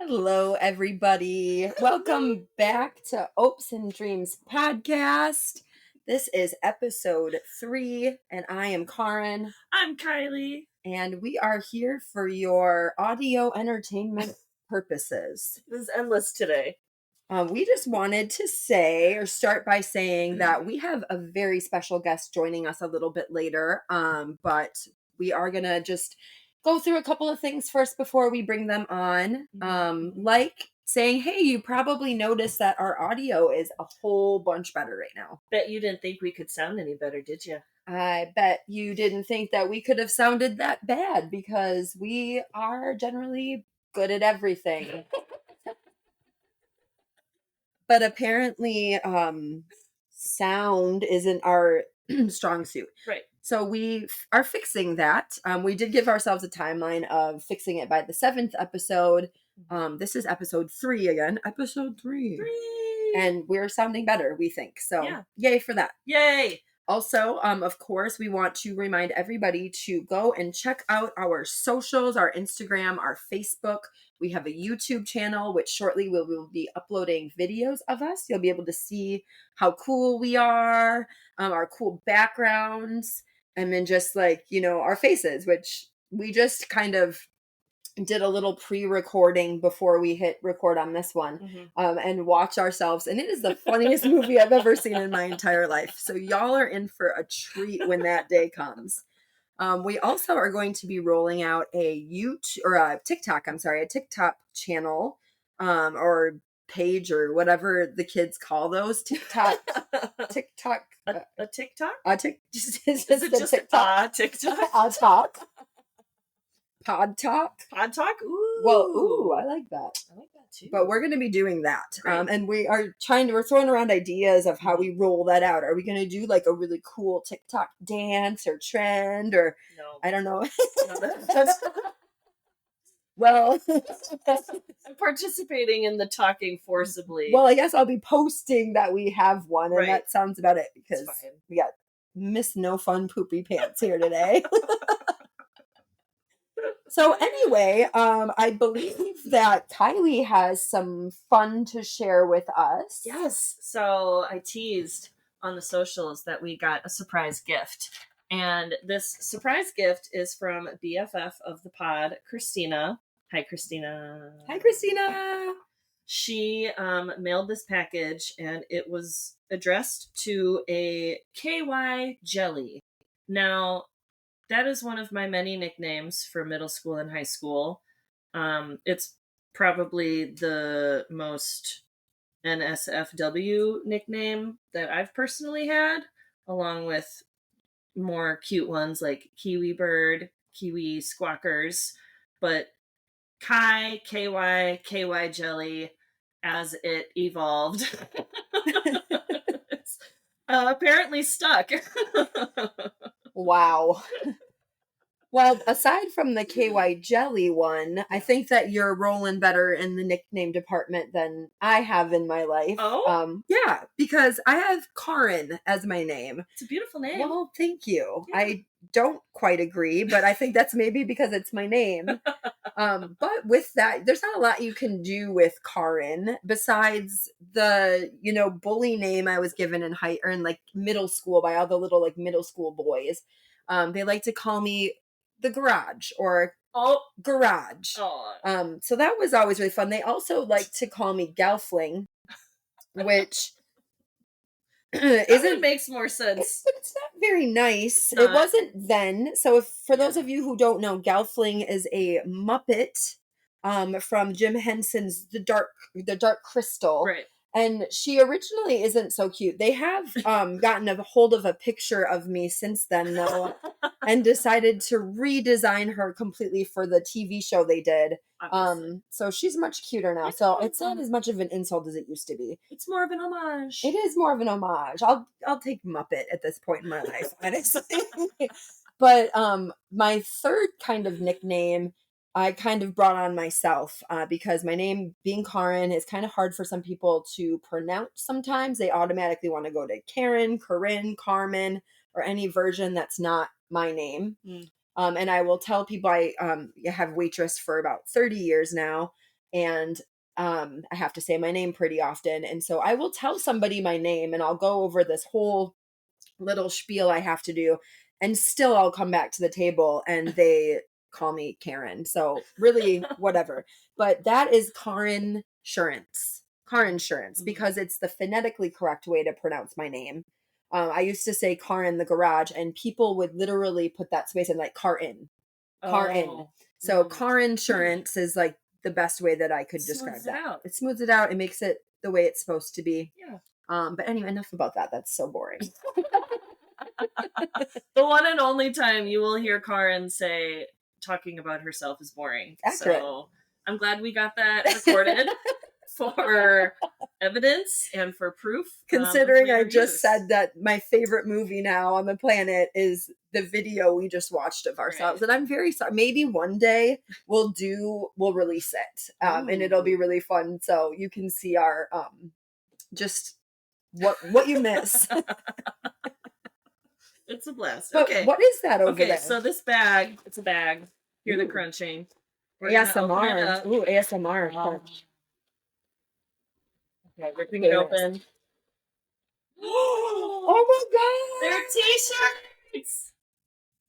Hello, everybody. Welcome back to Opes and Dreams podcast. This is episode 3, and I am Carrin. I'm Kylei. And we are here for your audio entertainment purposes. This is endless today. We just wanted to start by saying that we have a very special guest joining us a little bit later, but we are going to just go through a couple of things first before we bring them on. Like saying, hey, you probably noticed that our audio is a whole bunch better right now. Bet you didn't think we could sound any better, did you? I bet you didn't think that we could have sounded that bad because we are generally good at everything. But apparently, sound isn't our strong suit. Right. So we are fixing that. We did give ourselves a timeline of fixing it by the 7th episode. This is episode 3 again. Episode 3. And we're sounding better, we think. So Yay for that. Yay! Also, of course, we want to remind everybody to go and check out our socials, our Instagram, our Facebook. We have a YouTube channel, which shortly we will be uploading videos of us. You'll be able to see how cool we are, our cool backgrounds, and then just our faces, which we just kind of did a little pre-recording before we hit record on this one, and watch ourselves. And it is the funniest movie I've ever seen in my entire life. So y'all are in for a treat when that day comes. We also are going to be rolling out a TikTok channel, or page, or whatever the kids call those. TikTok. A TikTok? Is it just TikTok? TikTok? Pod talk? Ooh. Well, I like that. I like that too. But we're going to be doing that. And we're throwing around ideas of how we roll that out. Are we going to do like a really cool TikTok dance or trend, or no. I don't know. No, well, I'm participating in the talking forcibly. Well, I guess I'll be posting that we have one, and that sounds about it, because we got Miss No Fun Poopy Pants here today. So anyway, I believe that Kylei has some fun to share with us. Yes. So I teased on the socials that we got a surprise gift. And this surprise gift is from BFF of the pod, Christina. Hi, Christina. Hi, Christina. She mailed this package, and it was addressed to a KY jelly. Now, that is one of my many nicknames for middle school and high school. It's probably the most NSFW nickname that I've personally had, along with more cute ones like Kiwi Bird, Kiwi Squawkers. But KY Jelly, as it evolved, it's apparently stuck. Wow. Well, aside from the KY Jelly one, I think that you're rolling better in the nickname department than I have in my life. Oh? Yeah, because I have Carrin as my name. It's a beautiful name. Well, thank you. Yeah. I don't quite agree, but I think that's maybe because it's my name. But with that, there's not a lot you can do with Carrin besides the, bully name I was given in middle school by all the little middle school boys. They like to call me the garage, or garage. Oh. So that was always really fun. They also like to call me Gelfling, which makes more sense. But it's not very nice. It wasn't then. So for those of you who don't know, Gelfling is a Muppet from Jim Henson's The Dark Crystal. Right. And she originally isn't so cute. They have gotten a hold of a picture of me since then, though, and decided to redesign her completely for the TV show they did. So she's much cuter now. So it's not as much of an insult as it used to be. It's more of an homage. It is more of an homage. I'll take Muppet at this point in my life, honestly. But my third kind of nickname I kind of brought on myself because my name being Carrin is kind of hard for some people to pronounce sometimes. They automatically want to go to Karen, Corinne, Carmen, or any version that's not my name. And I will tell people I have waitressed for about 30 years now. and I have to say my name pretty often. And so I will tell somebody my name and I'll go over this whole little spiel I have to do, and still I'll come back to the table and they call me Karen. So really, whatever. But that is Carrin Insurance. Carrin Insurance, because it's the phonetically correct way to pronounce my name. I used to say car in the garage, and people would literally put that space in, like car in. So car insurance is like the best way that I could describe that. It smooths it out. It makes it the way it's supposed to be. Yeah. But anyway, enough about that. That's so boring. The one and only time you will hear Carrin say talking about herself is boring. Accurate. So I'm glad we got that recorded for evidence and for proof. Considering I just said that my favorite movie now on the planet is the video we just watched of ourselves. Right. And I'm very sorry. Maybe one day we'll release it. And it'll be really fun. So you can see our just what you miss. It's a blast. But okay. What is that over there? Okay, so this bag, it's a bag. Hear the crunching. ASMR. Ooh, ASMR. Okay, ripping it open. Oh my god! They're t-shirts!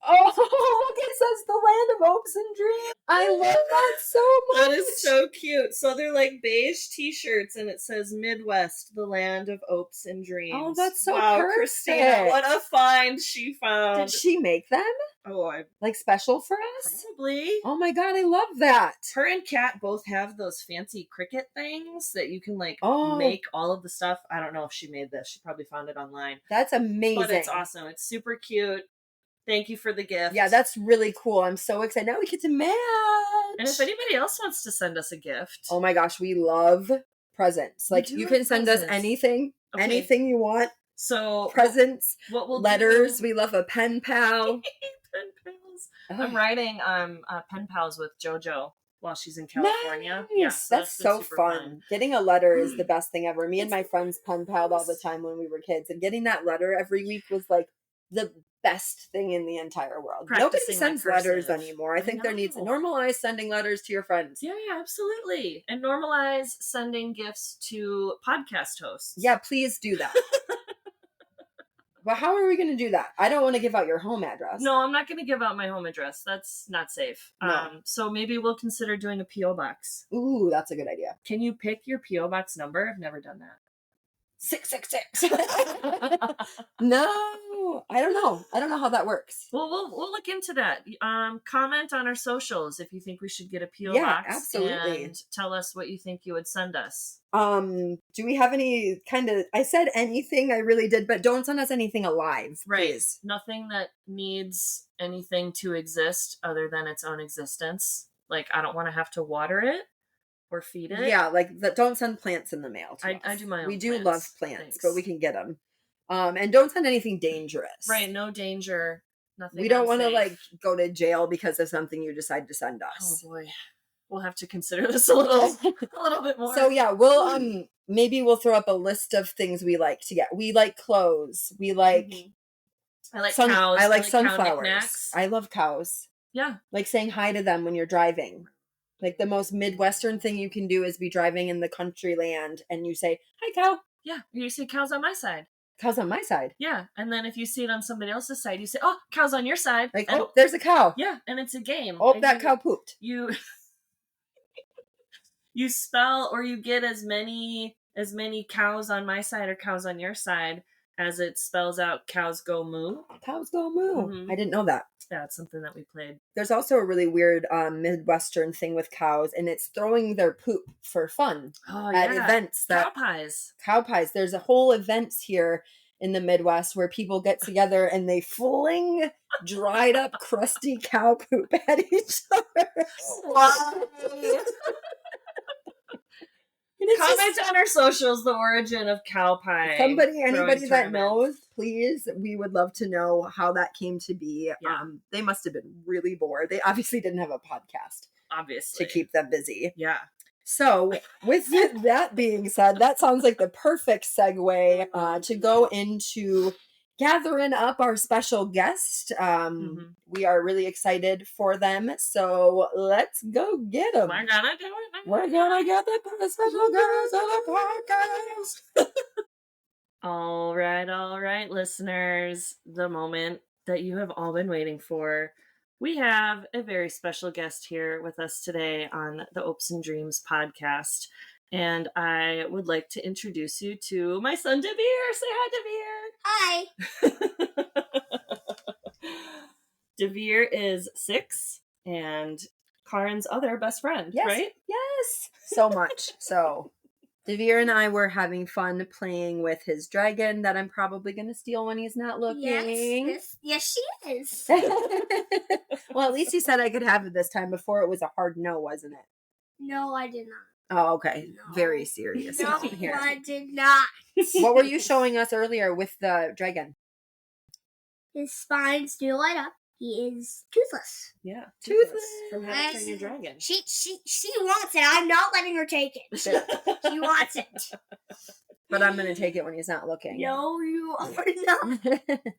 Oh, look, it says the land of hopes and dreams. I love that so much. That is so cute. So they're like beige t-shirts and it says Midwest, the land of hopes and dreams. Oh, that's so wow, perfect. Christina, what a find she found. Did she make them? Oh, like special for us? Probably. Oh my god, I love that. Her and Kat both have those fancy Cricut things that you can like Oh. make all of the stuff. I don't know if she made this. She probably found it online. That's amazing. But it's awesome. It's super cute. Thank you for the gift. Yeah, that's really cool. I'm so excited. Now we get to match. And if anybody else wants to send us a gift. Oh my gosh, we love presents. Like, you can send us anything. Okay. Anything you want. So presents, what we'll letters. We love a pen pal. Pen pals. I'm writing pen pals with JoJo while she's in California. Nice. Yeah, so that's so fun. Getting a letter is the best thing ever. Me and my friends pen palled all the time when we were kids, and getting that letter every week was like the best thing in the entire world. Nobody sends letters anymore. I think there needs to normalize sending letters to your friends. Yeah, absolutely. And normalize sending gifts to podcast hosts. Yeah, please do that. But how are we going to do that? I don't want to give out your home address. No, I'm not going to give out my home address. That's not safe. No. So maybe we'll consider doing a P.O. box. Ooh, that's a good idea. Can you pick your P.O. box number? I've never done that. 666. No, I don't know. I don't know how that works. Well, we'll look into that. Comment on our socials if you think we should get a P.O. box. Absolutely. And tell us what you think you would send us. Do we have any kind of? I said anything. I really did, but don't send us anything alive, right? Please. Nothing that needs anything to exist other than its own existence. Like, I don't want to have to water it. Or feed it. Yeah, like don't send plants in the mail to us. I do my own. We do plants. love plants, Thanks. but we can get them. And don't send anything dangerous. Right, no danger. Nothing. We don't want to like go to jail because of something you decide to send us. Oh boy, we'll have to consider this a little bit more. So yeah, we'll maybe we'll throw up a list of things we like to get. We like clothes. We like. Mm-hmm. I like cows. I like sunflowers. I love cows. Yeah, like saying hi to them when you're driving. Like, the most Midwestern thing you can do is be driving in the country land and you say, hi, cow. Yeah. You say, cow's on my side. Cow's on my side. Yeah. And then if you see it on somebody else's side, you say, oh, cow's on your side. Like, and, oh, there's a cow. Yeah. And it's a game. Oh, and that cow pooped. You spell or you get as many cows on my side or cows on your side as it spells out cows go moo. Cows go moo. Mm-hmm. I didn't know that. Yeah, it's something that we played. There's also a really weird Midwestern thing with cows, and it's throwing their poop for fun at events. Cow pies. Cow pies. There's a whole events here in the Midwest where people get together and they fling dried up, crusty cow poop at each other. Why? Comment on our socials the origin of cow pie. Anybody that knows, please. We would love to know how that came to be. Yeah. They must have been really bored. They obviously didn't have a podcast. Obviously. To keep them busy. Yeah. So with that being said, that sounds like the perfect segue to go into gathering up our special guest. We are really excited for them. So let's go get them. We're gonna do it. We're gonna get the special girls on the podcast. All right, listeners. The moment that you have all been waiting for. We have a very special guest here with us today on the Opes and Dreams podcast. And I would like to introduce you to my son, Devere. Say hi, Devere. Hi. Devere is 6 and Carrin's other best friend, Yes. right? Yes. So much. So Devere and I were having fun playing with his dragon that I'm probably going to steal when he's not looking. Yes, she is. Well, at least he said I could have it this time. Before it was a hard no, wasn't it? No, I did not. Oh, okay. No. Very serious. No, here. I did not. What were you showing us earlier with the dragon? His spines do light up. He is toothless. Yeah. Toothless. From how to Train Your Dragon. She wants it. I'm not letting her take it. She wants it. But I'm going to take it when he's not looking. No, you are not.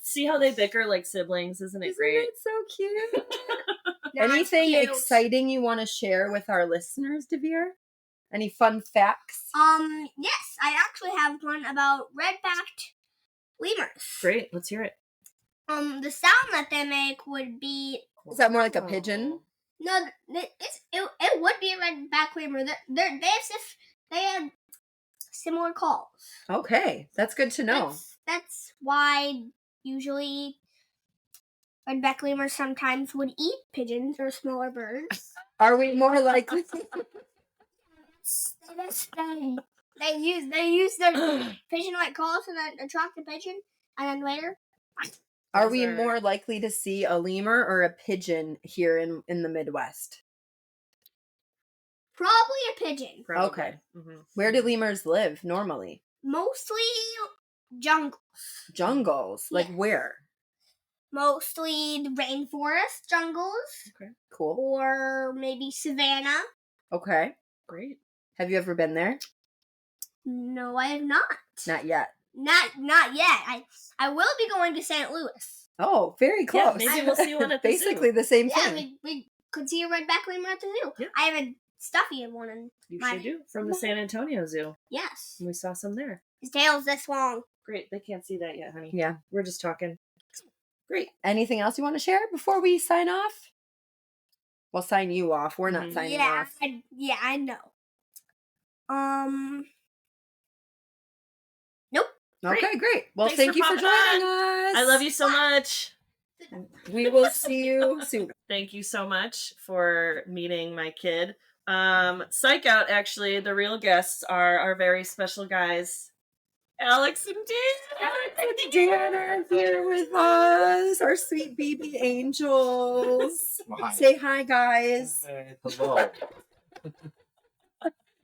See how they bicker like siblings? Isn't it great? Isn't it so cute? Not Anything cute. exciting you want to share with our listeners, Devere? Any fun facts? Yes, I actually have one about red-backed lemurs. Great. Let's hear it. The sound that they make would be Is that more like a pigeon? no, it would be a red-backed lemur. They have similar calls. Okay, that's good to know. That's why usually red-backed lemurs sometimes would eat pigeons or smaller birds. Are we more likely? They use their pigeon-like calls to attract the pigeon, and then later. Are we more likely to see a lemur or a pigeon here in the Midwest? Probably a pigeon. Probably. Okay. Mm-hmm. Where do lemurs live normally? Mostly jungles. Jungles. Like Yeah. where? Mostly the rainforest jungles. Okay. Cool. Or maybe savanna. Okay. Great. Have you ever been there? No, I have not. Not yet. Not yet. I will be going to St. Louis. Oh, very close. Yeah, maybe we'll see one at the Basically zoo. the same Yeah, thing. we could see a red-backed lemur at the zoo. Yeah. I have a stuffy of one. In You my, should do. From the San Antonio Zoo. Yes. We saw some there. His tail's this long. Great. They can't see that yet, honey. Yeah. We're just talking. Great. Anything else you want to share before we sign off? We'll sign you off. We're not signing off. I know. Nope. Okay, great. Well, Thanks thank for you for popping joining on. us. I love you so much. We will see you soon. Thank you so much for meeting my kid. Psych out, actually. The real guests are our very special guys, Alex and Dan. Alex and Dan are here with us, our sweet baby angels. Hi. Say hi, guys. Hello.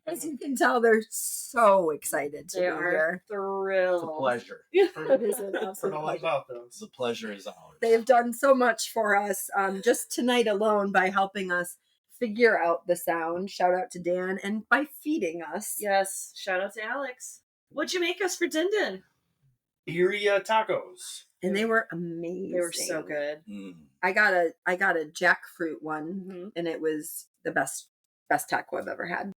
As you can tell, they're so excited to They be are here. thrilled. It's a pleasure. It is an absolute all pleasure. about those. The pleasure is ours. They have done so much for us just tonight alone by helping us figure out the sound. Shout out to Dan, and by feeding us. Yes. Shout out to Alex. What'd you make us for Din Din? Birria tacos. And they were amazing. They were so good. I got a jackfruit one, Mm-hmm. and it was the best taco I've ever had.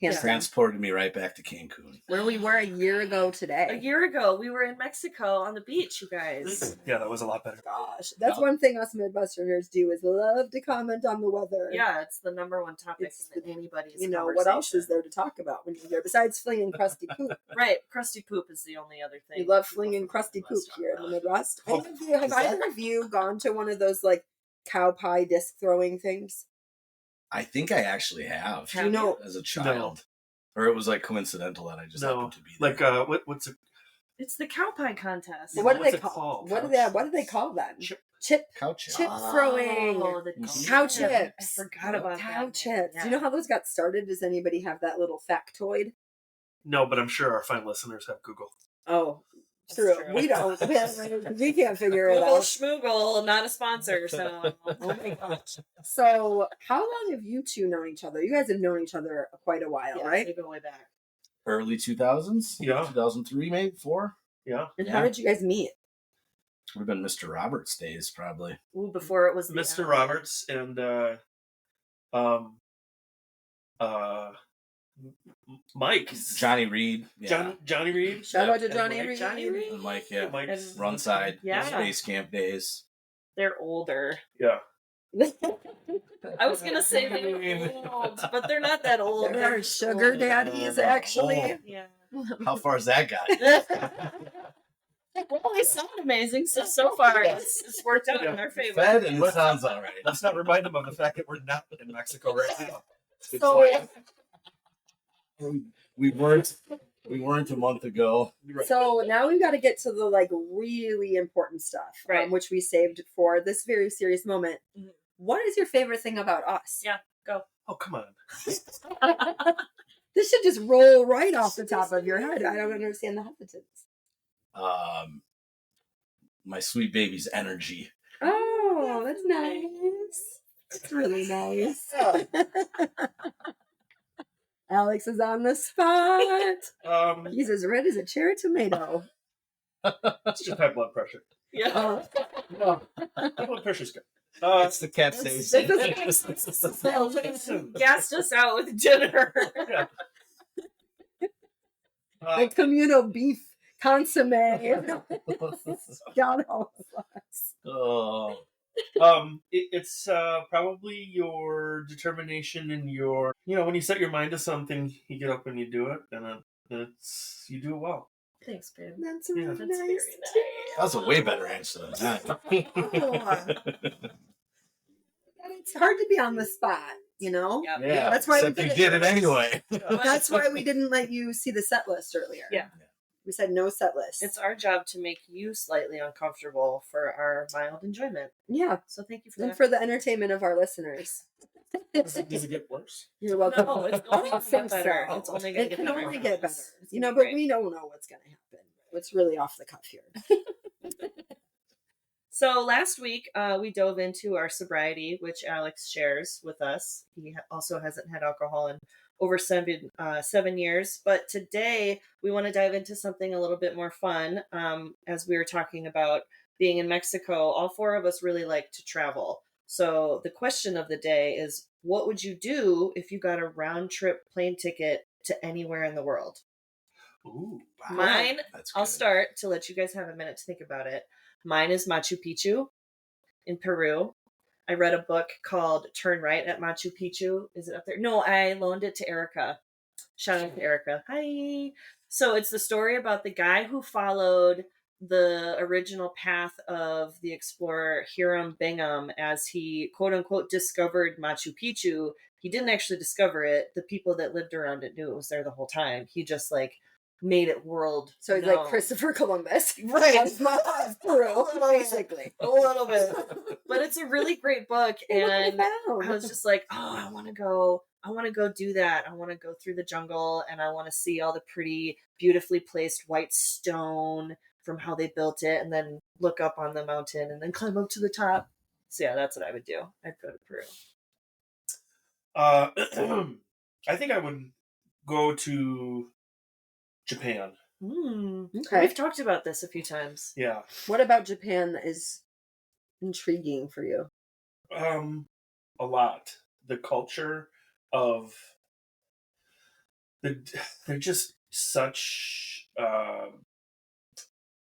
Hands down. Transported me right back to Cancun. Where we were a year ago today. A year ago, we were in Mexico on the beach, you guys. Yeah, that was a lot better. Gosh, that's one thing us Midwesterners do is love to comment on the weather. Yeah, it's the number one topic It's in anybody's You know, what else is conversation. there to talk about when you're here besides flinging crusty poop? Right, crusty poop is the only other thing. We love flinging crusty poop here in the Midwest. Oh, Have either of you gone to one of those like cow pie disc throwing things? I think I actually have. Do you know? As a child. Or it was like coincidental that I just happened to be there. Like what's it? It's the cow pie contest. Yeah, What do what's they it call? called? What do they call them? Chip. Cow chip. Chip throwing. Oh, the Cow chip. chips. I forgot about Cow that. chips. Yeah. Do you know how those got started? Does anybody have that little factoid? No, but I'm sure our fine listeners have Google. Oh, That's true. true. We don't. We can't figure it Google out. Schmoogle, not a sponsor, so. Oh my gosh. So, how long have you two known each other? You guys have known each other quite a while, Yeah, right? they go way back. Early 2000s? Yeah. 2003, maybe? 4? Yeah. And Yeah. how did you guys meet? Would have been Mr. Roberts' days, probably. Ooh, before it was the Mr. Roberts and Mike. Johnny Reed. Yeah. Johnny Reed. Shout out to And Johnny Mike. Reed. Johnny Reed. Mike, yeah. Mike's Run Side. Yeah. Space Camp days. They're older. Yeah. I was gonna say they're old, but they're not that old. There are sugar daddies, actually. Yeah. How far's that got? Well, they sound amazing. So far, it's worked out in our favor. Fed and it sounds all right. Let's not remind them of the fact that we're not in Mexico right now. It's So- like- We weren't a month ago. So now we've got to get to the like really important stuff, Right. which we saved for this very serious moment. Mhm. What is your favorite thing about us? Yeah. Oh, come on. This should just roll right off the top of your head. I don't understand the hesitance. My sweet baby's energy. Oh, that's nice. That's really nice. Alex is on the spot. He's as red as a cherry tomato. It's just high blood pressure. Yeah. Oh, High blood pressure's good. It's the capsaicin. Gassed us out with dinner. Yeah. the communal beef consomme. God help us. Oh. It's probably your determination and your, when you set your mind to something, you get up and you do it, and you do it well. Thanks, babe. That's Yeah. really That's nice. very nice. That was a way better answer than that. It's hard to be on the spot, you know? Yep. Yeah, That's why we except you did did it anyway. That's why we didn't let you see the set list earlier. Yeah. We said no set list. It's our job to make you slightly uncomfortable for our mild enjoyment. Yeah. So thank you for And that. for the entertainment of our listeners. Does it get worse? You're welcome. No, it's only I gonna think get better. so. It's only gonna It get can better. only get better. It's You gonna know, be but great. we don't know what's going to happen. It's really off the cuff here. So last week, we dove into our sobriety, which Alex shares with us. He also hasn't had alcohol in over 7 years. But today, we want to dive into something a little bit more fun. As we were talking about being in Mexico, all four of us really like to travel. So the question of the day is, what would you do if you got a round trip plane ticket to anywhere in the world? Ooh. Wow. Mine, That's I'll good. start to let you guys have a minute to think about it. Mine is Machu Picchu in Peru. I read a book called Turn Right at Machu Picchu. Is it up there? No, I loaned it to Erica. Shout out to Erica. Hi. So it's the story about the guy who followed the original path of the explorer Hiram Bingham as he, quote unquote, discovered Machu Picchu. He didn't actually discover it. The people that lived around it knew it was there the whole time. He just made it world. So he's known. like Christopher Columbus. Right. Of Peru, basically. A little bit. But it's a really great book. And I I was just like, oh, I want to go do that. I want to go through the jungle and I want to see all the pretty, beautifully placed white stone from how they built it and then look up on the mountain and then climb up to the top. So yeah, that's what I would do. I'd go to Peru. I think I would go to Japan. Okay. We've talked about this a few times. Yeah. What about Japan that is intriguing for you? A lot. The culture of they're just such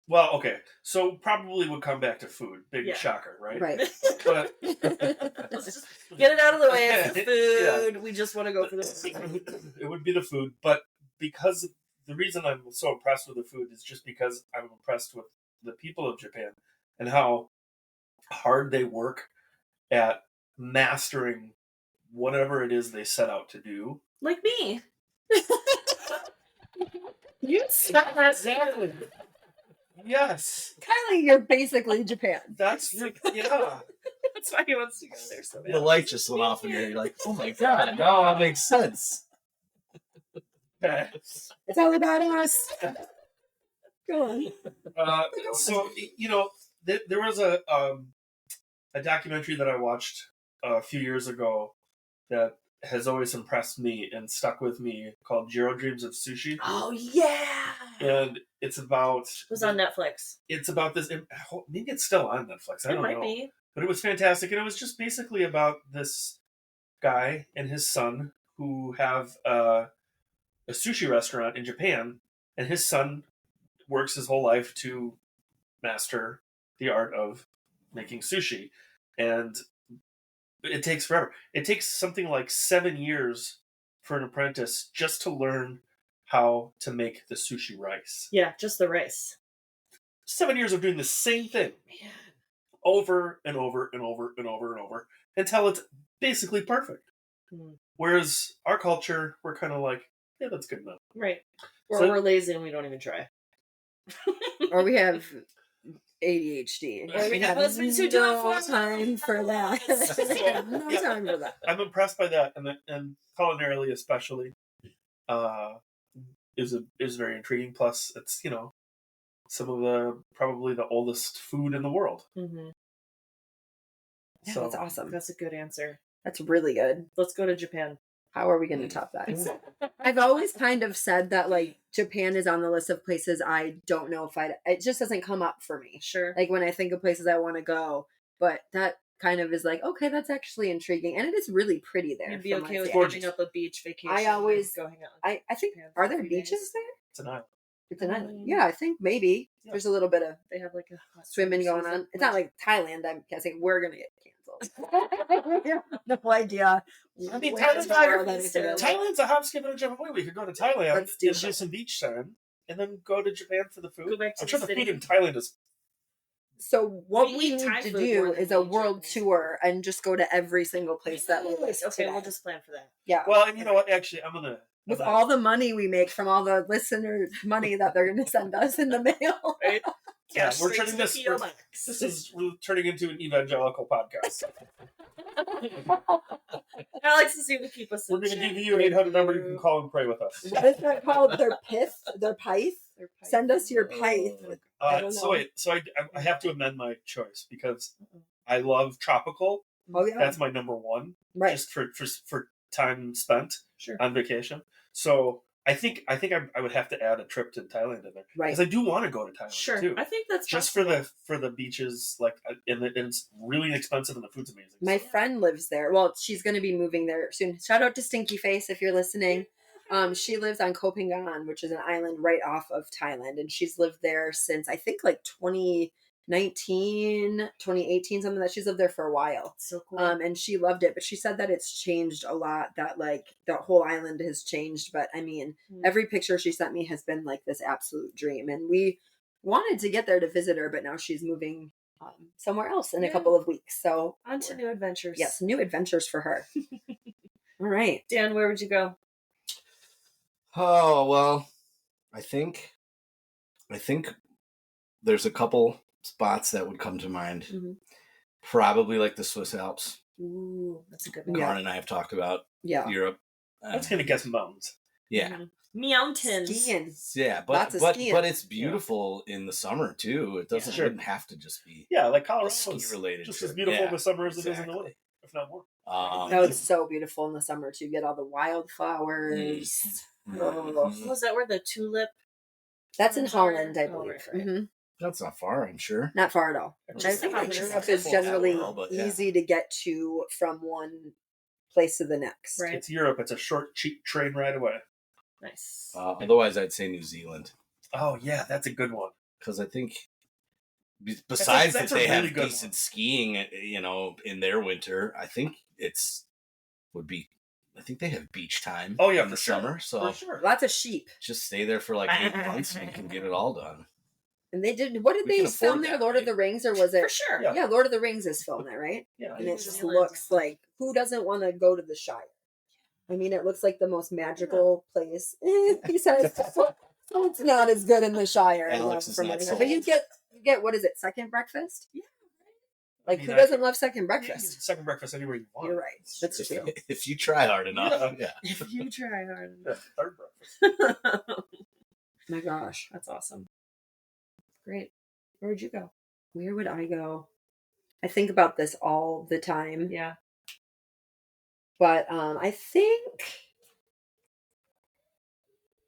well, okay. So probably would come back to food. Big Yeah. shocker, right? Right. But Let's just get it out of the way. It's the Yeah. food. We just want to go for the food. it would be the food, but because the reason I'm so impressed with the food is just because I'm impressed with the people of Japan and how hard they work at mastering whatever it is they set out to do. Like me. You said that exactly. Yes, Kylie, you're basically Japan. that's yeah. That's why he wants to go there so bad. The light just went off in here. You're like, oh my god, now that makes sense. It's all about us. Go on. So there was a documentary that I watched a few years ago that has always impressed me and stuck with me called Jiro Dreams of Sushi. Oh yeah. And it's about... It was on Netflix. It's about this... Maybe it's still on Netflix. I don't know. It might be. But it was fantastic. And it was just basically about this guy and his son who have a sushi restaurant in Japan. And his son works his whole life to master the art of making sushi. And it takes forever. It takes something like 7 years for an apprentice just to learn how to make the sushi rice. Yeah, just the rice. 7 years of doing the same thing. Man. Over and over and over and over and over until it's basically perfect. Whereas our culture, we're kind of like, yeah, that's good enough. Right. Or So- we're lazy and we don't even try. Or we have ADHD. Or we have have husbands who do it no for us. time for that. No Yeah. time for that. I'm impressed by that, and culinarily especially, is very intriguing. Plus, it's some of the probably the oldest food in the world. Mm-hmm. Yeah, So that's awesome. That's a good answer. That's really good. Let's go to Japan. How are we going to top that? I've always kind of said that like Japan is on the list of places I don't know if it just doesn't come up for me. Sure. Like when I think of places I want to go, but that kind of is like, okay, that's actually intriguing. And it is really pretty there. You'd be from what okay I with see. giving up a beach vacation. I always- and going out. I think, Japan are for there 3 beaches days. there? it's an island. It's an island. Mm. Yeah, I think maybe. Yeah. There's a little bit of They have like a hot swimming summer going on. season. It's not like Thailand. I'm guessing we're going to get canceled. We have no idea. I mean, where in the world anything is. Thailand's a hop, skip, and a jump away. We could go to Thailand Let's do and do that. some beach time, and then go to Japan for the food. Go back to I'm the sure the city. food in Thailand is... So what We we eat need Thai to food do more than is a we eat world Japanese tour and just go to every single place that we Nice. list Okay, today. we'll just plan for that. Yeah. Well, and you know what? Actually, I'm gonna... With all the money we make from all the listeners' money that they're going to send us in the mail. Right? Yeah, Straight we're to turning the this... P.O. box. We're turning into an evangelical podcast. Alex is here to keep us in We're going to check. give you an 800 number you can call and pray with us. What is that called? Their pith? Their pith? Their pipe. Send us your pith. I don't So know. wait, so I have to amend my choice because I love tropical. Oh, yeah. That's my number one, Right. just for time spent Sure. on vacation. So I think I would have to add a trip to Thailand in there Right. because I do want to go to Thailand Sure. too. I think that's Just possible. for the beaches, like, and it's really inexpensive and the food's amazing. My So- friend lives there. Well, she's going to be moving there soon. Shout out to Stinky Face if you're listening. She lives on Koh Phangan, which is an island right off of Thailand, and she's lived there since I think like 2019, 2018, something that she's lived there for a while. So cool. And she loved it, but she said that it's changed a lot, that like the whole island has changed. But I mean, every picture she sent me has been like this absolute dream, and we wanted to get there to visit her, but now she's moving somewhere else in a Yeah. couple of weeks. So On to new adventures. yes, new adventures for her. All right. Dan, where would you go? Oh, well, I think there's a couple spots that would come to mind. Mhm. Probably like the Swiss Alps. Ooh, that's a good one. Yeah. Karin and I have talked about Yeah. Europe. I was gonna guess mountains. Yeah. Mhm. Mountains. Skiing. Yeah, Lots but of but skiing. but it's beautiful in the summer too. It doesn't Sure. wouldn't have to just be Yeah, like Colorado ski is related. just as beautiful in the summer as it is in the exactly. winter, if not more. That was so beautiful in the summer to get all the wildflowers. Mhm. Was that where the tulip? That's in Flowers are- Holland, I oh, believe. right. Mhm. That's not far, I'm sure. Not far at all. Just I Just think about that there. Europe is Yeah, generally well, but yeah. easy to get to from one place to the next. Right. It's Europe. It's a short, cheap train ride away. Nice. Otherwise, I'd say New Zealand Oh yeah, that's a good one. because I think besides that's that a they really have good decent one. skiing, in their winter, I think I think they have beach time. Oh, yeah, in the for sure. summer, so For sure. Lots of sheep. just stay there for like 8 months and you can get it all done. And they did, what did We they can film afford there? that, Lord of right? the Rings, or was it? For sure. Yeah. Yeah, Lord of the Rings is filmed there, right? Yeah. And New it just Zealand. looks like, who doesn't want to go to the Shire? I mean, it looks like the most magical place. He says, so it's not as good in the Shire. Alex is from not everything. But you sold. get, what is it, second breakfast? Yeah. Like, I mean, who I- doesn't love second You can breakfast? get second breakfast anywhere you want. You're right. That's If, true. if you try hard enough, yeah. If you try hard. Yeah, third breakfast. My gosh. That's awesome. Great. Where would you go? Where would I go? I think about this all the time. Yeah. But I think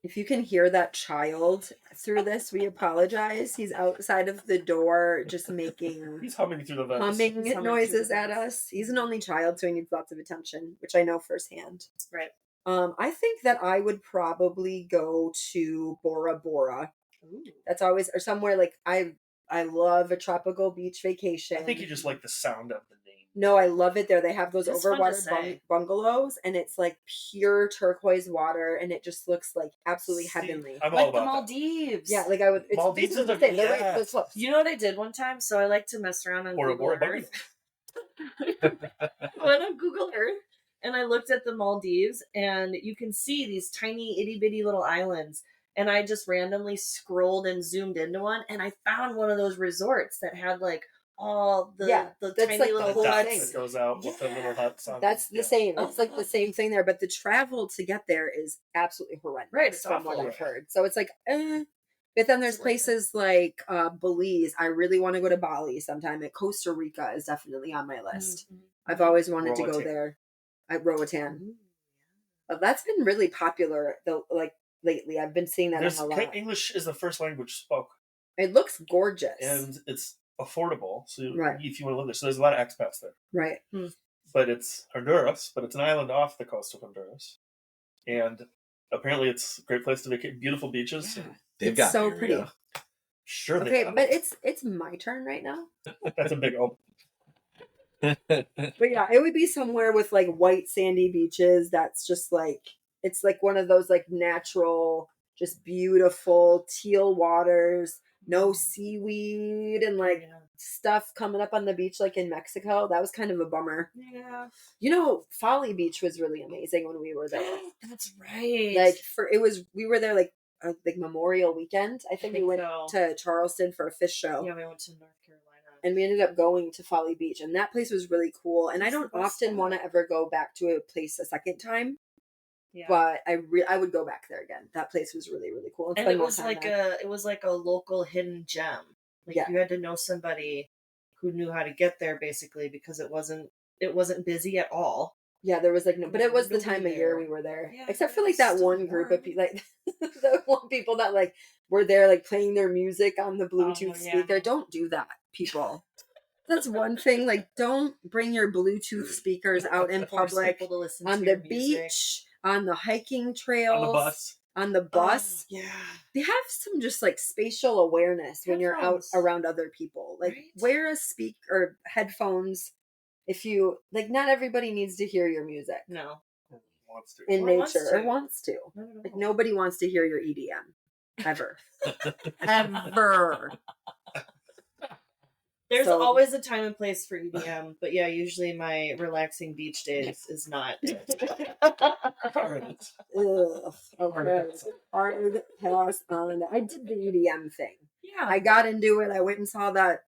if you can hear that child through this, we apologize. He's outside of the door just making He's humming through the vents. humming He's humming noises through the at vents. us. He's an only child, so he needs lots of attention, which I know firsthand. Right. I think that I would probably go to Bora Bora. Ooh. That's always, or somewhere like I love a tropical beach vacation. I think you just like the sound of the name. No, I love it there. They have those It's fun to overwater say. bungalows, and it's like pure turquoise water, and it just looks like absolutely See, heavenly. I'm all Like the about that. Maldives. Yeah, like I would. It's Maldives basically is the a- same. They're right. yes. They're close. You know what I did one time? So I like to mess around on Bora Google Bora Earth. I went on Google Earth and I looked at the Maldives, and you can see these tiny itty bitty little islands. And I just randomly scrolled and zoomed into one, and I found one of those resorts that had like all the Yeah, the that's tiny like the little The whole dots thing. that goes out with the little huts on. That's the yeah. same. It's like the same thing there, but the travel to get there is absolutely horrendous. Right, it's from what awful. I've heard. So it's like, But then there's It's worth it. places like Belize. I really want to go to Bali sometime. And Costa Rica is definitely on my list. Mhm. I've always wanted to go Roatan. there. At Roatan. Ooh. That's been really popular though. Like lately, I've been seeing that There's, on a lot. English is the first language spoke, It looks gorgeous. and it's affordable. So Right. if you want to live there, so there's a lot of expats there. Right. But it's Honduras, but it's an island off the coast of Honduras, and apparently it's a great place to vacate. Beautiful beaches. Yeah. They've It's got so area. pretty. Sure, they Okay, have. but it's my turn right now. That's a big open. But yeah, it would be somewhere with like white sandy beaches. That's just like it's like one of those like natural, just beautiful teal waters, no seaweed and like Yeah. stuff coming up on the beach like in Mexico. That was kind of a bummer. Yeah. You know, Folly Beach was really amazing when we were there. That's right. Like we were there like Memorial Weekend. I think we think went so. to Charleston for a fish show. Yeah, we went to North Carolina. And we ended up going to Folly Beach, and that place was really cool. And I It's the don't best often spot. want to ever go back to a place a second time, Yeah. but I would go back there again. That place was really really cool. And it was like a local hidden gem. Like Yeah. you had to know somebody who knew how to get there basically, because it wasn't busy at all. yeah, there was like no, but it was the Nobody time of year there. we were there, Yeah, except for but like it's that still one group of warm. people, like the one people that like were there like playing their music on the Bluetooth Oh, yeah. speaker. Don't do that, people. That's one thing. Like, don't bring your Bluetooth speakers out in Force public people to listen on to the your music. beach, on the hiking trails, On the bus. on the bus. Oh, yeah. They have some just like spatial awareness when you're out Headphones. around other people. Like, Right? wear a speak or headphones. If you like, not everybody needs to hear your music No. Wants to. in Or wants nature or to. wants to. Not at Like, all. nobody wants to hear your EDM ever, ever. There's So- always a time and place for EDM, but yeah, usually my relaxing beach days is not. Alright. Ugh, okay. Hard pass on. I did the EDM thing. Yeah. I got into it. I went and saw that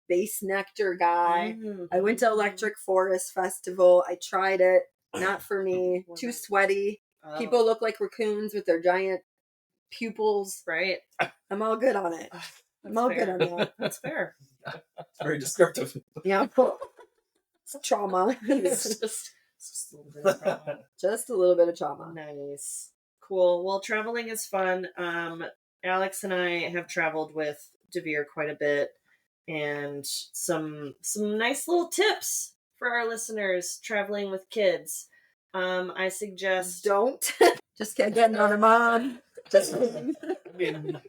Bass Nectar guy. Mm. I went to Electric Forest Festival. I tried it. Not for me. Was Too it? sweaty. Oh, People look like raccoons with their giant pupils. right. I'm all good on it. I'm all good on that. That's fair. It's very descriptive. Yeah. It's trauma. It's just a little bit of trauma. Just a little bit of trauma. Nice. Cool. Well, traveling is fun. Alex and I have traveled with Devere quite a bit, and some nice little tips for our listeners traveling with kids. I suggest Don't. Just get another mom. Just kidding. I mean,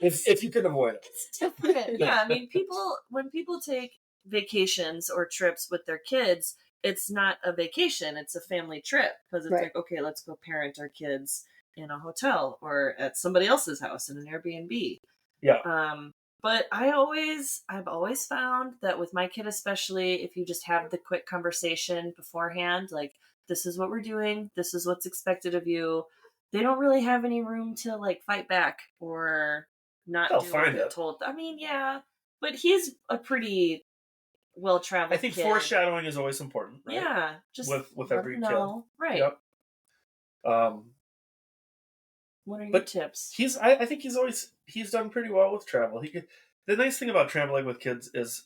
if you can avoid it. it's different. Yeah, I mean, when people take vacations or trips with their kids, it's not a vacation, it's a family trip, because it's Right. like, okay, let's go parent our kids in a hotel or at somebody else's house in an Airbnb. Yeah. But I've always found that with my kid especially, if you just have the quick conversation beforehand, like, this is what we're doing, this is what's expected of you, they don't really have any room to like fight back or not They'll do what find they're it. told. I mean, yeah, but he's a pretty well-traveled I think kid. foreshadowing is always important, right? Yeah, just With let every him kid. know. Right. Yep. What are your But tips? I think he's done pretty well with travel. The nice thing about traveling with kids is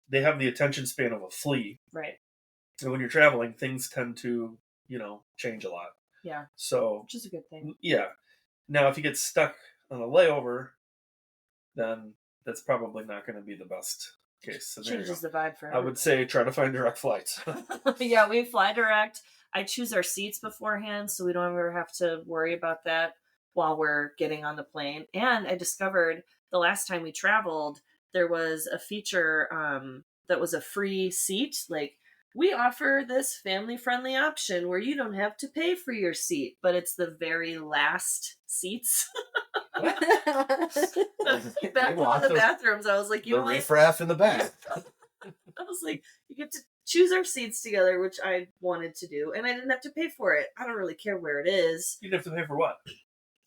they have the attention span of a flea. Right. And when you're traveling, things tend to, change a lot. Yeah. So, which is a good thing. Yeah. Now, if you get stuck on a layover, then that's probably not going to be the best case scenario. Changes the vibe for everybody. I would say try to find direct flights. Yeah, we fly direct. I choose our seats beforehand so we don't ever have to worry about that while we're getting on the plane. And I discovered the last time we traveled, there was a feature that was a free seat. Like, we offer this family-friendly option where you don't have to pay for your seat, but it's the very last seats. Back one of the bathrooms, I was like, the riffraff in the back. I was like, you get to choose our seats together, which I wanted to do, and I didn't have to pay for it. I don't really care where it is. You didn't have to pay for what?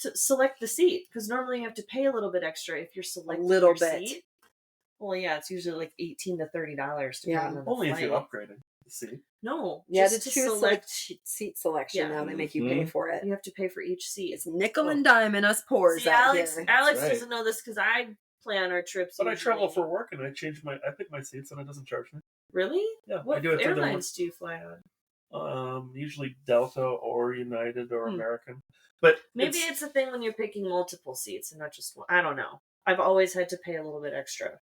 To select the seat, because normally you have to pay a little bit extra if you're selecting little your bit. seat. Well, yeah, it's usually like $18 to $30 to Yeah. on the Only flight. if you're upgraded the seat. No, Yeah, just to to choose select. seat selection Yeah. now, they make you pay for it. You have to pay for each seat. It's nickel and dime in us poors See, out Alex here. Alex That's right. doesn't know this because I plan our trips. But I usually. travel for work and I pick my seats and it doesn't charge me. Really? Yeah, What I do it through airlines do you fly on? usually Delta or United or American. But Maybe it's a thing when you're picking multiple seats and not just one. I don't know. I've always had to pay a little bit extra.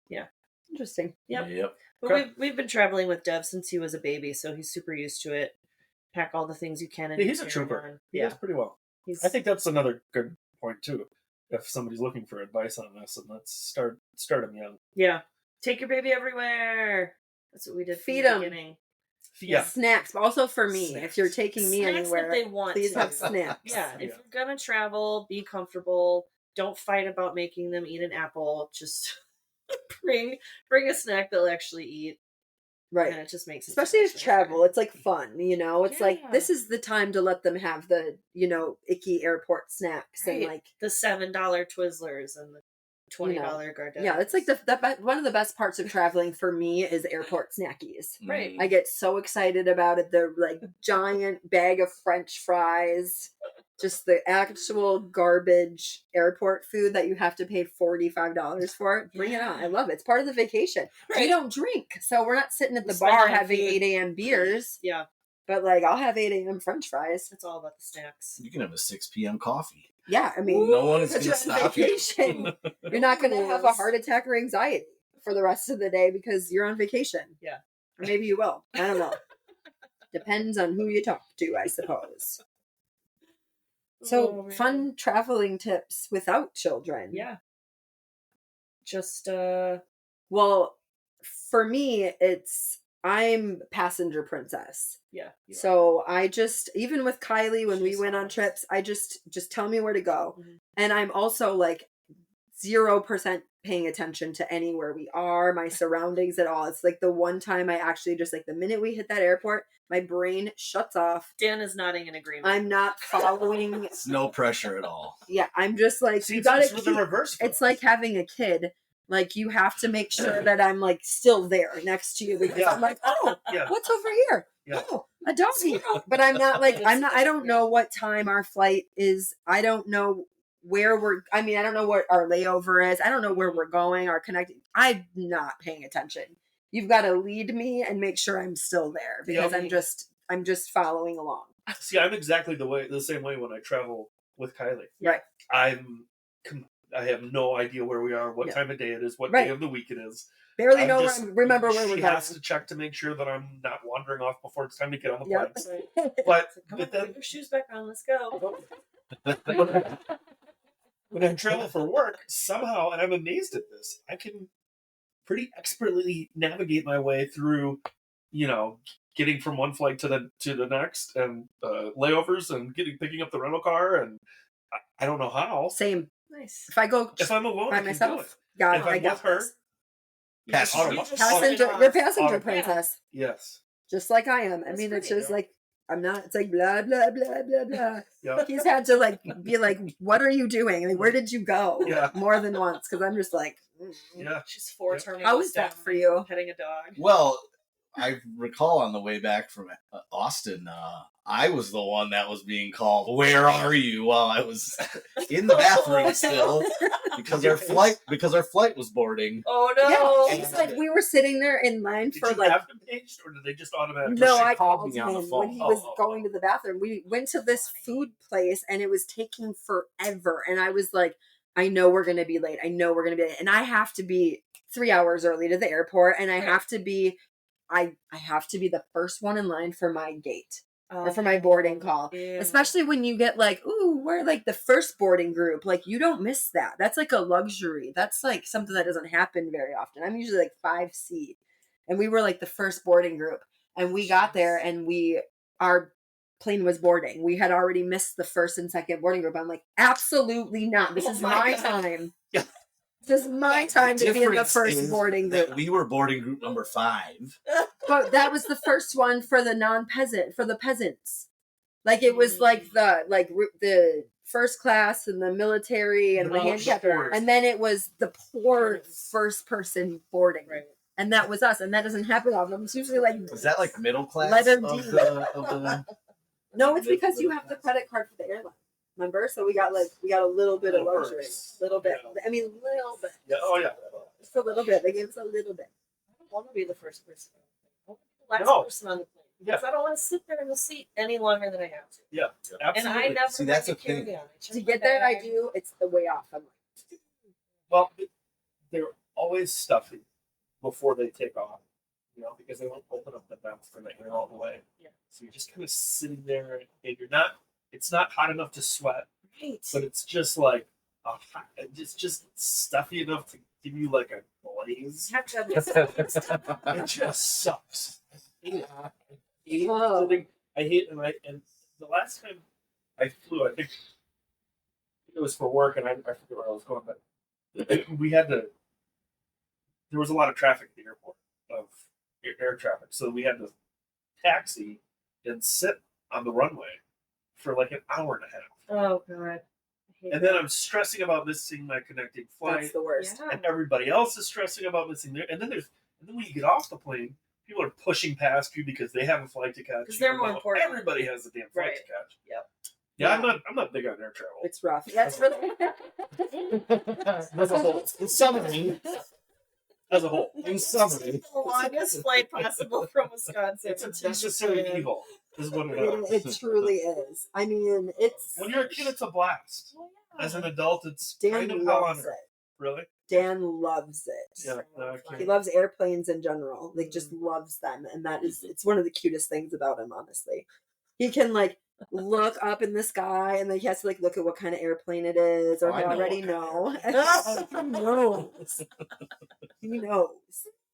Yeah. Interesting. Yep. But we've been traveling with Dev since he was a baby, so he's super used to it. Pack all the things you can. Yeah, he's a trooper. He does pretty well. I think that's another good point too. If somebody's looking for advice on this, and let's start him young. Yeah. Take your baby everywhere. That's what we did. Feed from the 'em. beginning. Yeah. Snacks, but also for me, Snacks. if you're taking me Snacks anywhere, that they want please to. have snacks. Yeah. If you're gonna travel, be comfortable. Don't fight about making them eat an apple. Just bring a snack they'll actually eat. Right. And it just makes it Especially so if much travel, nicer. it's like fun, It's like Yeah. this is the time to let them have the, icky airport snacks and Right. like the $7 Twizzlers and the $20 Gardettos. yeah, it's like one of the best parts of traveling for me is airport snackies. Right. I get so excited about it. The like giant bag of French fries, just the actual garbage airport food that you have to pay $45 for. Bring it on. I love it. It's part of the vacation. Right. We don't drink, so we're not sitting at the spend bar on having food. 8 a.m. beers. Yeah. But like I'll have 8 a.m. French fries. It's all about the snacks. You can have a 6 p.m. coffee. Yeah, I mean, No one is because going to you're on stop you. vacation. You're not going to have a heart attack or anxiety for the rest of the day because you're on vacation. Yeah. Or maybe you will. I don't know. Depends on who you talk to, I suppose. So, Oh, man. fun traveling tips without children. Yeah. Just Well, for me, I'm passenger princess. yeah. So I just, even with Kylie, when we She's went on fast. trips, I just tell me where to go. Mhm. And I'm also like 0% paying attention to anywhere we are, my surroundings at all. It's like the one time I actually just like the minute we hit that airport, my brain shuts off. Dan is nodding in agreement. I'm not following. It's no pressure at all. Yeah, I'm just like, See, you it's gotta with the reverse. it's like having a kid. Like you have to make sure that I'm like still there next to you because Yeah. I'm like, oh, Yeah. what's over here? Yeah. Oh, a doggy. But I'm not like, I don't know what time our flight is. I don't know I don't know what our layover is. I don't know where we're going, our connecting. I'm not paying attention. You've got to lead me and make sure I'm still there because Yeah. I'm just following along. See, I'm exactly the same way when I travel with Kylie. Right. I have no idea where we are, what Yeah. time of day it is, what Right. day of the week it is. Barely I'm know just- remember where we're She going. has to check to make sure that I'm not wandering off before it's time to get on the Yep. plane. Right. But, Come but on, put then your shoes back on. Let's go. when I travel for work, somehow, and I'm amazed at this, I can pretty expertly navigate my way through, getting from one flight to the next, and layovers, and picking up the rental car, and I don't know how. Same. Nice. If I go If I'm alone, by I can do myself, it. God, If I'm I got with her, this. Passenger. You just Passenger, shut it you're off. passenger Oh, princess, yes. just like I am. I That's mean, it's great. just like I'm not. It's like blah blah blah blah blah. Yeah. He's had to like be like, "What are you doing? Like, where did you go?" Yeah. More than once because I'm just like, Yeah. She's 4 Yeah. terminals How is that down, for you? petting a dog. Well, I recall on the way back from Austin, I was the one that was being called, "Where are you?" while I was in the bathroom still because our flight was boarding. Oh no! Yeah, it's like we were sitting there in line Did for you like. have him paged, or did they just automatically? No, She I called called me him on the phone. when he was going to the bathroom. We went to this food place and it was taking forever. And I was like, I know we're going to be late. I know we're going to be late. And I have to be 3 hours early to the airport. And I have to be, I have to be the first one in line for my gate or for my boarding call. Ew. Especially when you get like, ooh, we're like the first boarding group. Like you don't miss that. That's like a luxury. That's like something that doesn't happen very often. I'm usually like 5C. And we were like the first boarding group. And we got there and our plane was boarding. We had already missed the first and second boarding group. I'm like, absolutely not. This is my time. Yeah. This is my time to be in the first boarding group. We were boarding group number 5. But that was the first one for the non-peasant, for the peasants. Like it was like the first class and the military and the handicap. And then it was the poor first person boarding. Right. And that was us. And that doesn't happen often. It's usually like... Was that like middle class? Letter of D. the... No, it's because you have the credit card for the airline. Remember? So we got a little bit of luxury. Little bit. Yeah. I mean, little bit. Yeah. Oh yeah. Just a little bit. They gave us a little bit. I don't want to be the first person. I want to be the last No. person on the plane. Yeah. Because I don't want to sit there in the seat any longer than I have to. Yeah. And Absolutely. I never See, that's bring the thing. carry-on. I check To my get that, I bag. do. It's the way off. I'm like, Well, they're always stuffy before they take off, because they won't open up the vents to the air all the way. Yeah. So you're just kind of sitting there, and it's not hot enough to sweat, Right. but it's just like it's just stuffy enough to give you like a blaze. You have to have It just sucks. Whoa. I hate and the last time I flew, I think it was for work, and I forget where I was going, but there was a lot of traffic at the airport of air traffic, so we had to taxi and sit on the runway for like an hour and a half. Oh god. I hate And then I'm stressing about missing my connecting flight, that's the worst. Yeah. and everybody else is stressing about missing their. And then when you get off the plane, people are pushing past you because they have a flight to catch. 'Cause they're more important. Everybody has a damn flight Right. to catch. Yep. Yeah, I'm not big on air travel. It's rough. That's really... As a whole. In summary. As a whole, In summary. the longest flight possible from Wisconsin. it's a necessary evil. Is what it is. It truly is. I mean, it's... When you're a kid, it's a blast. Well, yeah. As an adult, it's Dan kind of hell on loves earth. it. Really? Dan loves it. Yeah. No, I He can't. loves airplanes in general. Like, just loves them. And it's one of the cutest things about him, honestly. He can, like, look up in the sky and then he has to, like, look at what kind of airplane it is, or Oh, I he know already what kind know. He knows.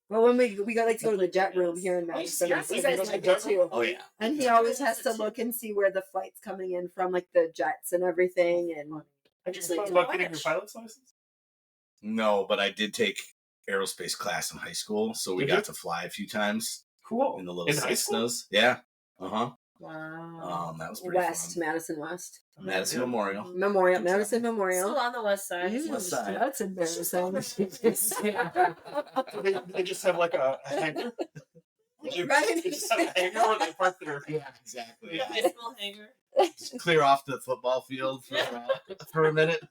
Well, when we got like to go to the jet room here in Madison, Yes, you yes, guys yes, like yes. it too. Oh yeah. And he always has to look and see where the flight's coming in from, like the jets and everything. And I just Like, thought about watch. getting your pilot's license. No, but I did take aerospace class in high school, so we Did got you? to fly a few times Cool. in the little In high school? Cessnas. Yeah. Wow. That was pretty West, fun. Madison West. Madison Yeah. Memorial. Memorial, Madison Still Memorial. on the west side. West side. That's embarrassing. They just have like a hangar. Right. They just have a hangar where they park their. Yeah, exactly. Yeah. High school hanger. Just clear off the football field for a minute.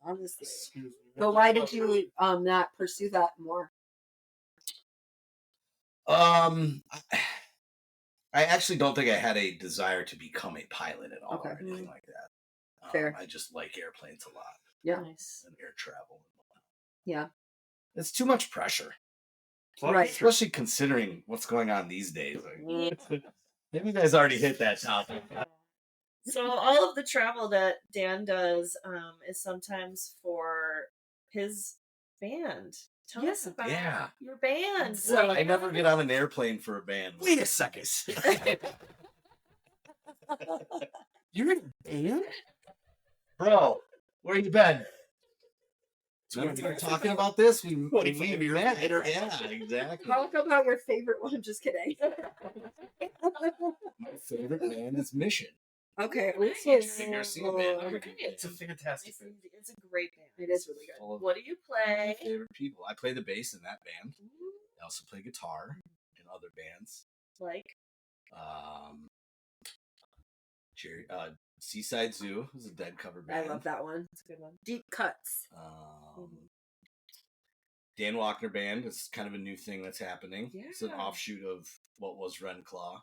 Honestly. Excuse me. But why did you not pursue that more? I actually don't think I had a desire to become a pilot at all Okay. or anything like that. Fair. I just like airplanes a lot Yeah. Nice. and air travel. Yeah. It's too much pressure, Right. especially considering what's going on these days. Like, maybe you guys already hit that topic. So all of the travel that Dan does is sometimes for his band. Tell us about Yeah. your band. Well, I never get on an airplane for a band. Wait a second. You're in a band? Bro, where you been? We were talking about this. We met. Yeah, exactly. Talk about your favorite one. I'm just kidding. My favorite band is Mission. Okay. Garcia band. It's a fantastic. thing. It's a great band. It is really good. Full of What do you my play? favorite people. I play the bass in that band. I also play guitar and other bands. Like, Seaside Zoo is a Dead cover I band. love that one. that's a good one. Deep Cuts. Dan Walkner Band is kind of a new thing that's happening. It's an Yeah. offshoot of what was Ren Claw.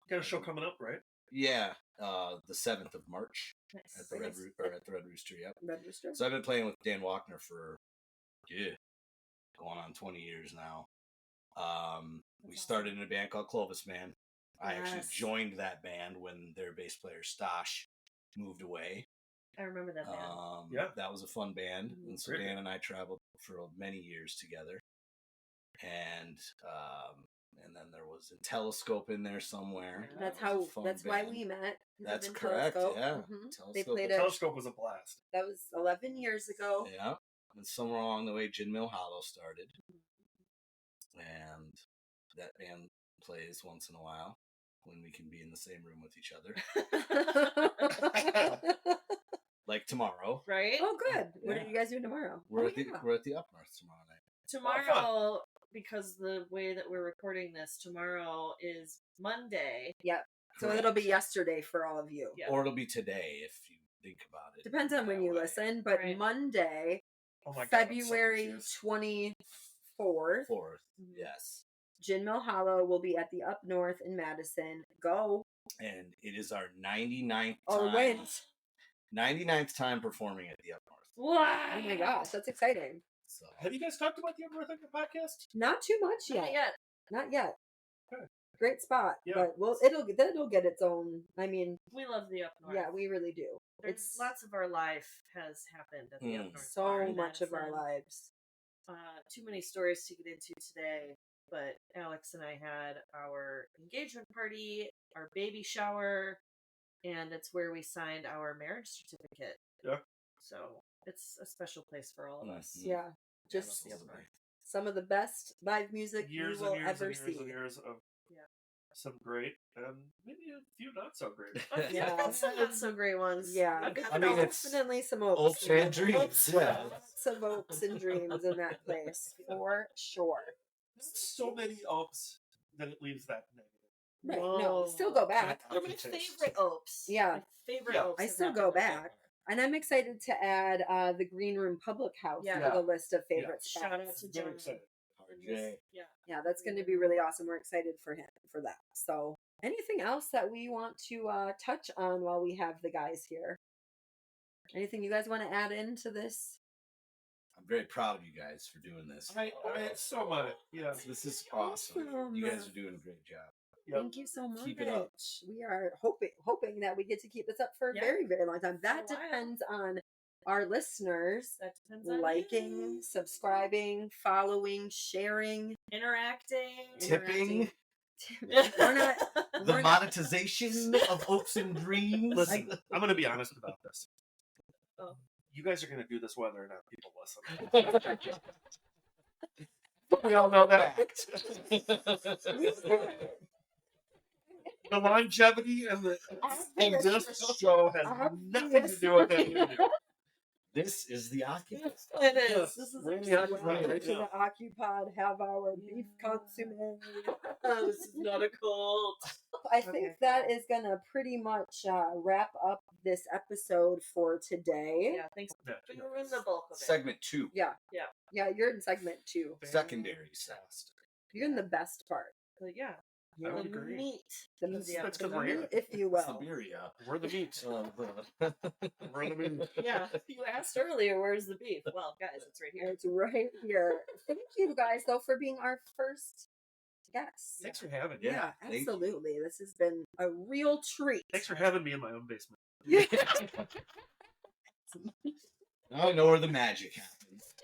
Got a show coming up, right? Yeah, the 7th of March Nice. at the Red Rooster. Yep. Red Rooster. So I've been playing with Dan Walkner for going on 20 years now. We started in a band called Clovis Man. I actually Yes. joined that band when their bass player Stash moved away. I remember that band. Yeah. That was a fun band. And so Great Dan band. and I traveled for many years together. And then there was a Telescope in there somewhere. Yeah. That's why band. we met. That's in correct, Telescope. yeah. Mhm. They Telescope. played The it. Telescope was a blast. That was 11 years ago. Yeah. And somewhere along the way, Gin Mill Hollow started. And that band plays once in a while when we can be in the same room with each other. Like tomorrow. Right? Oh, good. What are Yeah. you guys doing tomorrow? We're Oh, at the yeah. we're at the Up North tomorrow night. Tomorrow, because the way that we're recording this, tomorrow is Monday. Yep. So Correct. it'll be yesterday for all of you. Yeah. Or it'll be today if you think about it. Depends on when you that way. listen, but Right. Monday, Oh my God, February I'm so 24th, 4th. Yes. Gin Mill Hollow will be at the Up North in Madison. Go. And it is our 99th Oh, time. wait. 99th time performing at the Up North. Wow. Oh my gosh, that's exciting. So Have you guys talked about the Unwrap on your podcast? Not too much Not yet. yet. Not yet. Okay. Great spot. Yeah. But it'll get its own. I mean, We love the Up North. yeah, we really do. There's lots of our life has happened at the Up North Bar So in much of our Madison. lives. Too many stories to get into today, but Alex and I had our engagement party, our baby shower, and it's where we signed our marriage certificate. Yeah. So it's a special place for all of us. Mhm. Yeah. Just Absolutely. some of the best live music Years you will and years ever and years see. and years of Yeah. some great and maybe a few not so great. I've Yeah. got some not so great ones. Yeah. I've got I mean, those. it's definitely some Opes and dreams. Yeah. Lots of hopes and dreams in that place, for sure. So many Opes that it leaves that negative. Right. Whoa. No, still go back. They're my favorite Opes. Yeah. My favorite Yeah. Opes. I have still happened go this back. year. And I'm excited to add the Green Room Public House Yeah. to the list of favorite Yeah. Shout out spots. to Very John. excited. RJ. Yeah. Yeah, that's going to be really awesome. We're excited for him for that. So, anything else that we want to touch on while we have the guys here? Anything you guys want to add into this? I'm very proud of you guys for doing this. I so much. Yeah. This is awesome. You guys are doing a great job. Yep. Thank you so much. Keep it up. We are hoping that we get to keep this up for a Yeah. very, very long time. That For a while. depends on our listeners That depends on liking, you. subscribing, following, sharing, interacting. Tipping. We're not. The We're not- monetization of hopes and dreams. Listen, I'm going to be honest about this. Oh. You guys are going to do this whether or not people listen. We all know that. The longevity and this show has nothing to do with it. This is the occupant. It is. Yes. This is We're in the Welcome occupant right to now. the Occupod. Have our beef consomme. this is not a cult. I think that is gonna pretty much wrap up this episode for today. Yeah, thanks Yeah. for doing the bulk of it. Segment 2. Yeah, you're in segment 2. Secondary sound. You're in the best part. But yeah, I would the agree. meat. The That's- meat, that's the 'cause we're meat, here. if you It's the will. beer, yeah. We're the meat. We're the meat. Yeah, you asked earlier, where's the beef? Well, guys, it's right here. It's right here. Thank you guys though for being our first guests. Thanks for having me. Yeah, thank you. absolutely. This has been a real treat. Thanks for having me in my own basement. Now I know where the magic happens.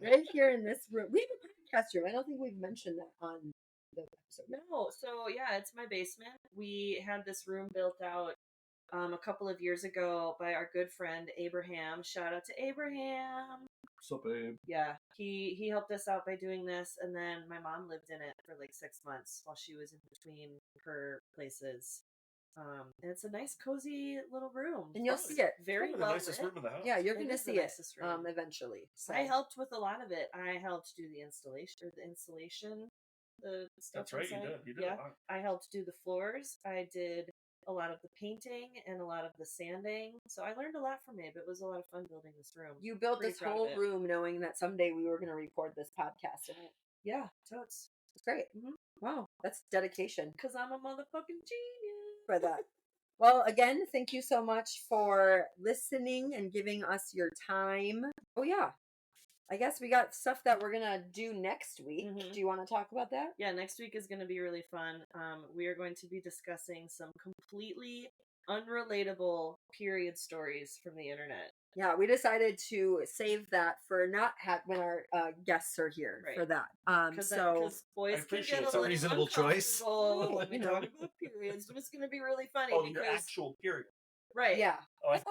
Right here in this room. We have a podcast room. I don't think we've mentioned that on the episode. No, so yeah, it's my basement. We had this room built out a couple of years ago by our good friend Abraham. Shout out to Abraham. So, babe. Yeah, he helped us out by doing this, and then my mom lived in it for like 6 months while she was in between her places. And it's a nice, cozy little room. And you'll see it. Very Probably the well nicest lit. room in the house. Yeah, you're It going to is the see it nicest room. eventually. So. I helped with a lot of it. I helped do the installation, the stuff. That's right, you inside. did. You did Yeah, a lot. I helped do the floors. I did a lot of the painting and a lot of the sanding. So I learned a lot from Abe. It was a lot of fun building this room. You built Pretty this proud of whole it. room knowing that someday we were going to record this podcast in it. Yeah, totes. It's great. Wow, that's dedication Because I'm a motherfucking genius. for that. Well, again, thank you so much for listening and giving us your time. Oh, yeah. I guess we got stuff that we're going to do next week. Mhm. Do you want to talk about that? Yeah, next week is going to be really fun. We are going to be discussing some completely unrelatable period stories from the internet. Yeah, we decided to save that for not when our guests are here Right. for that. Because So boys I can appreciate get a it's a little reasonable choice. uncomfortable when we You know. talk about periods. But it's going to be really funny Oh, your because actual period. right. yeah. Oh, I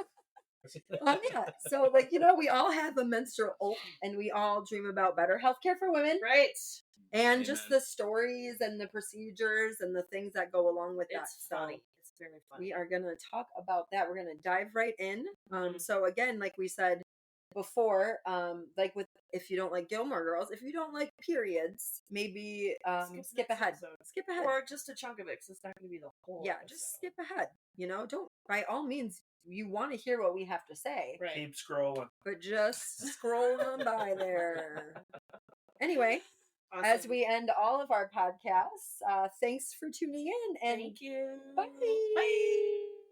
Yeah. So, we all have a menstrual and we all dream about better healthcare for women Right. and just Amen. the stories and the procedures and the things that go along with that. It's funny. It's very funny. We are going to talk about that. We're going to dive right in. Mhm. So again, like we said before, if you don't like Gilmore Girls, if you don't like periods, maybe skip next ahead. episode. Skip ahead. Or just a chunk of it, because it's not going to be the whole Yeah, episode. just skip ahead. Don't, by all means, you want to hear what we have to say, Right. keep scrolling. but just scroll on by there. Anyway, Awesome. as we end all of our podcasts, thanks for tuning in and Thank you. bye. Bye.